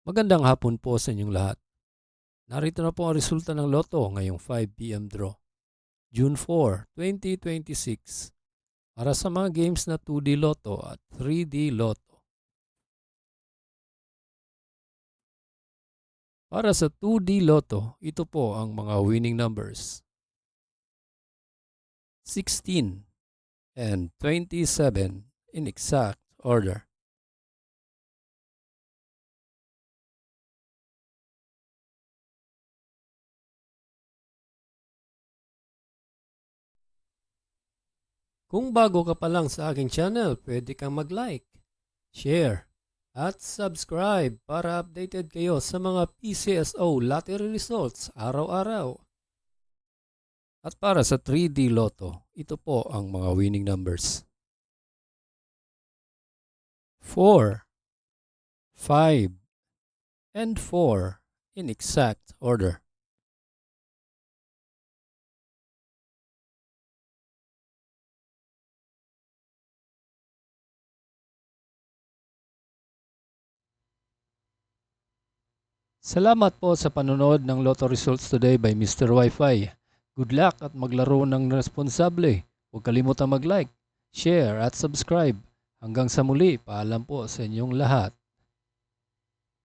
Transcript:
Magandang hapon po sa inyong lahat. Narito na po ang resulta ng Lotto ngayong 5 p.m. draw. June 4, 2026 para sa mga games na 2D Lotto at 3D Lotto. Para sa 2D Lotto, ito po ang mga winning numbers. 16 and 27 in exact order. Kung bago ka pa lang sa aking channel, pwede kang mag-like, share, at subscribe para updated kayo sa mga PCSO lottery results araw-araw. At para sa 3D Lotto, ito po ang mga winning numbers. 4, 5, and 4 in exact order. Salamat po sa panonood ng Lotto Results Today by Mr. Wi-Fi. Good luck at maglaro ng responsable. Huwag kalimutang mag-like, share at subscribe. Hanggang sa muli, paalam po sa inyong lahat.